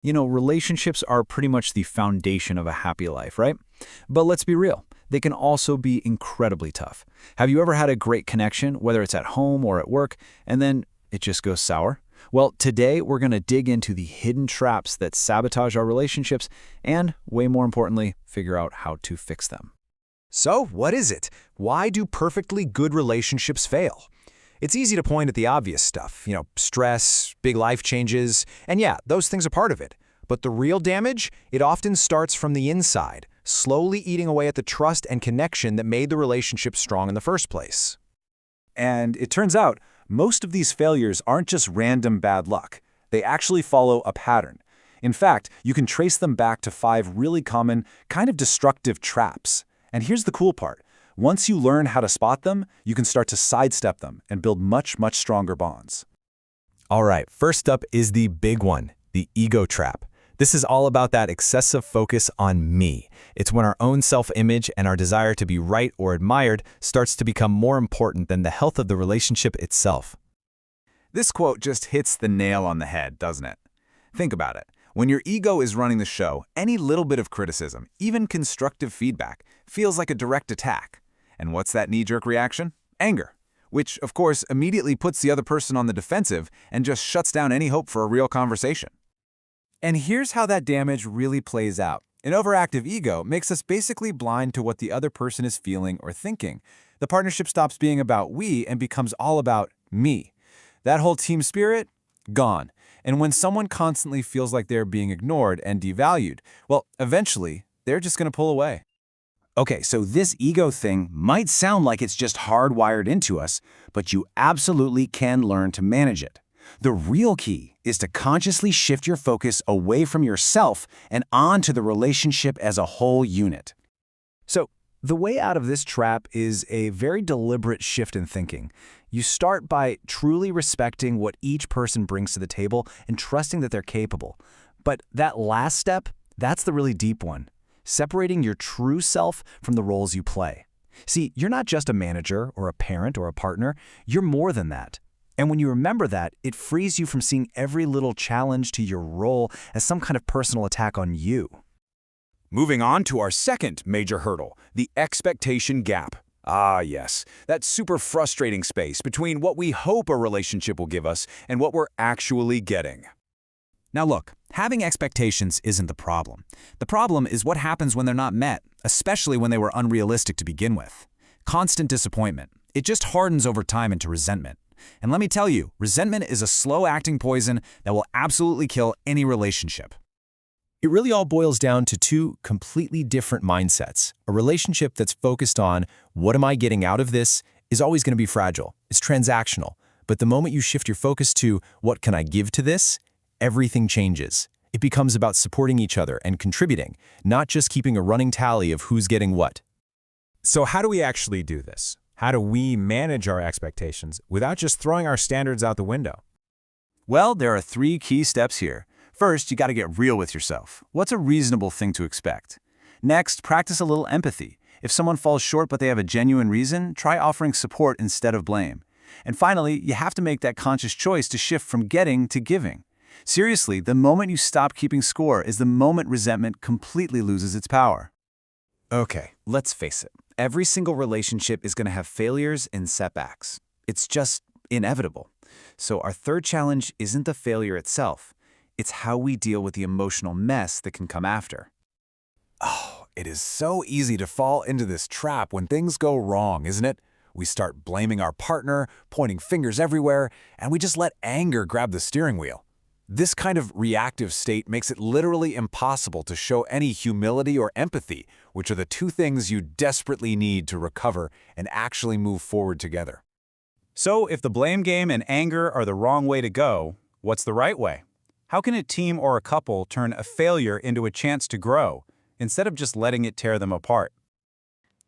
Relationships are pretty much the foundation of a happy life, right? But let's be real, they can also be incredibly tough. Have you ever had a great connection, whether it's at home or at work, and then it just goes sour? Well, today we're going to dig into the hidden traps that sabotage our relationships and, way more importantly, figure out how to fix them. So, what is it? Why do perfectly good relationships fail? It's easy to point at the obvious stuff, stress, big life changes, and yeah, those things are part of it. But the real damage, it often starts from the inside, slowly eating away at the trust and connection that made the relationship strong in the first place. And it turns out, most of these failures aren't just random bad luck. They actually follow a pattern. In fact, you can trace them back to 5 really common, kind of destructive traps. And here's the cool part. Once you learn how to spot them, you can start to sidestep them and build much, much stronger bonds. All right, first up is the big one, the ego trap. This is all about that excessive focus on me. It's when our own self-image and our desire to be right or admired starts to become more important than the health of the relationship itself. This quote just hits the nail on the head, doesn't it? Think about it. When your ego is running the show, any little bit of criticism, even constructive feedback, feels like a direct attack. And what's that knee-jerk reaction? Anger, which, of course, immediately puts the other person on the defensive and just shuts down any hope for a real conversation. And here's how that damage really plays out. An overactive ego makes us basically blind to what the other person is feeling or thinking. The partnership stops being about we and becomes all about me. That whole team spirit? Gone. And when someone constantly feels like they're being ignored and devalued, well, eventually, they're just going to pull away. Okay, so this ego thing might sound like it's just hardwired into us, but you absolutely can learn to manage it. The real key is to consciously shift your focus away from yourself and onto the relationship as a whole unit. So, the way out of this trap is a very deliberate shift in thinking. You start by truly respecting what each person brings to the table and trusting that they're capable. But that last step, that's the really deep one. Separating your true self from the roles you play. See, you're not just a manager or a parent or a partner, you're more than that. And when you remember that, it frees you from seeing every little challenge to your role as some kind of personal attack on you. Moving on to our second major hurdle, the expectation gap. Ah, yes, that super frustrating space between what we hope a relationship will give us and what we're actually getting. Now look, having expectations isn't the problem. The problem is what happens when they're not met, especially when they were unrealistic to begin with. Constant disappointment. It just hardens over time into resentment. And let me tell you, resentment is a slow-acting poison that will absolutely kill any relationship. It really all boils down to 2 completely different mindsets. A relationship that's focused on, what am I getting out of this, is always going to be fragile. It's transactional. But the moment you shift your focus to, what can I give to this, everything changes. It becomes about supporting each other and contributing, not just keeping a running tally of who's getting what. So how do we actually do this? How do we manage our expectations without just throwing our standards out the window? Well, there are 3 key steps here. First, you got to get real with yourself. What's a reasonable thing to expect? Next, practice a little empathy. If someone falls short but they have a genuine reason, try offering support instead of blame. And finally, you have to make that conscious choice to shift from getting to giving. Seriously, the moment you stop keeping score is the moment resentment completely loses its power. Okay, let's face it. Every single relationship is going to have failures and setbacks. It's just inevitable. So our third challenge isn't the failure itself. It's how we deal with the emotional mess that can come after. Oh, it is so easy to fall into this trap when things go wrong, isn't it? We start blaming our partner, pointing fingers everywhere, and we just let anger grab the steering wheel. This kind of reactive state makes it literally impossible to show any humility or empathy, which are the 2 things you desperately need to recover and actually move forward together. So if the blame game and anger are the wrong way to go, what's the right way? How can a team or a couple turn a failure into a chance to grow, instead of just letting it tear them apart?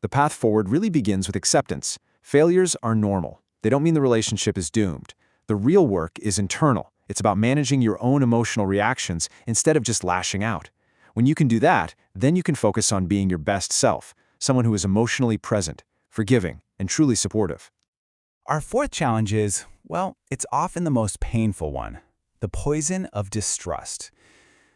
The path forward really begins with acceptance. Failures are normal. They don't mean the relationship is doomed. The real work is internal. It's about managing your own emotional reactions instead of just lashing out. When you can do that, then you can focus on being your best self, someone who is emotionally present, forgiving, and truly supportive. Our fourth challenge is, well, it's often the most painful one, the poison of distrust.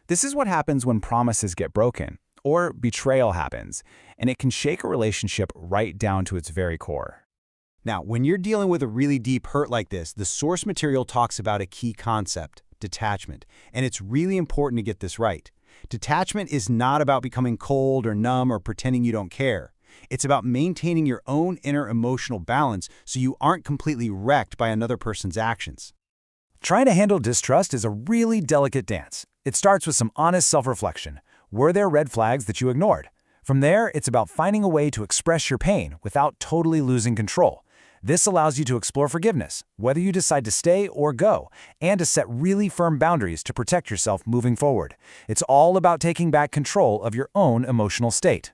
This is what happens when promises get broken, or betrayal happens, and it can shake a relationship right down to its very core. Now, when you're dealing with a really deep hurt like this, the source material talks about a key concept, detachment, and it's really important to get this right. Detachment is not about becoming cold or numb or pretending you don't care. It's about maintaining your own inner emotional balance so you aren't completely wrecked by another person's actions. Trying to handle distrust is a really delicate dance. It starts with some honest self-reflection. Were there red flags that you ignored? From there, it's about finding a way to express your pain without totally losing control. This allows you to explore forgiveness, whether you decide to stay or go, and to set really firm boundaries to protect yourself moving forward. It's all about taking back control of your own emotional state.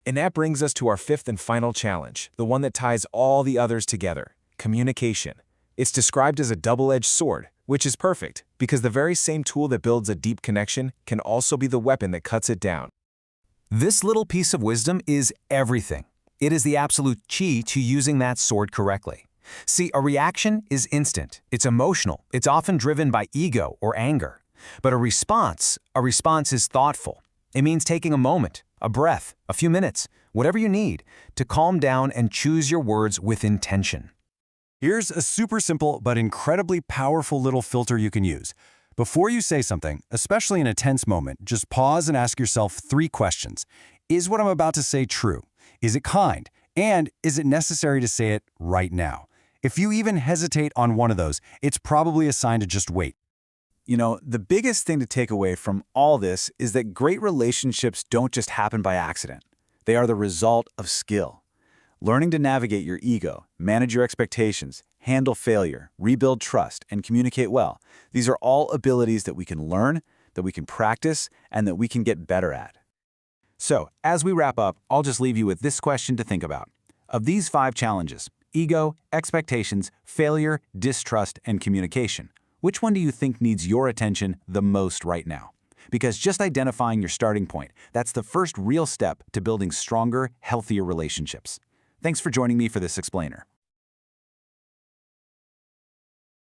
And that brings us to our fifth and final challenge, the one that ties all the others together: communication. It's described as a double-edged sword, which is perfect because the very same tool that builds a deep connection can also be the weapon that cuts it down. This little piece of wisdom is everything. It is the absolute key to using that sword correctly. See, a reaction is instant. It's emotional. It's often driven by ego or anger. But a response is thoughtful. It means taking a moment, a breath, a few minutes, whatever you need, to calm down and choose your words with intention. Here's a super simple but incredibly powerful little filter you can use. Before you say something, especially in a tense moment, just pause and ask yourself 3 questions. Is what I'm about to say true? Is it kind? And is it necessary to say it right now? If you even hesitate on one of those, it's probably a sign to just wait. You know, the biggest thing to take away from all this is that great relationships don't just happen by accident. They are the result of skill. Learning to navigate your ego, manage your expectations, handle failure, rebuild trust, and communicate well. These are all abilities that we can learn, that we can practice, and that we can get better at. So, as we wrap up, I'll just leave you with this question to think about. Of these 5 challenges, ego, expectations, failure, distrust, and communication, which one do you think needs your attention the most right now? Because just identifying your starting point, that's the first real step to building stronger, healthier relationships. Thanks for joining me for this explainer.